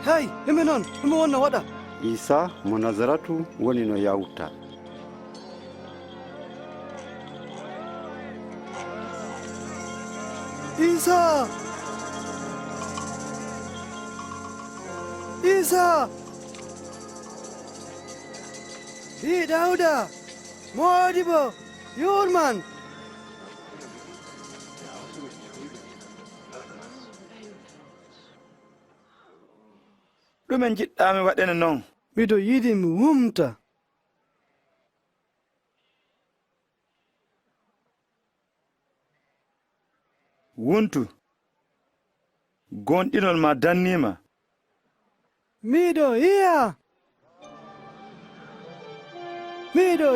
Hey, himɓe noon, himɓe wonna waɗa. Iisa mo Nazaratu woni no yawta. Iisa! Iisa! Ɓi Dawda, Moodibo, yurman. ɗumen jiɗɗami waɗene noon? Miɗo yiɗi mi wumta. Wuntu, gonɗinol ma dannima. Miɗo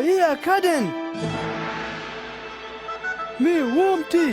yi'a kaden. Mi wumti.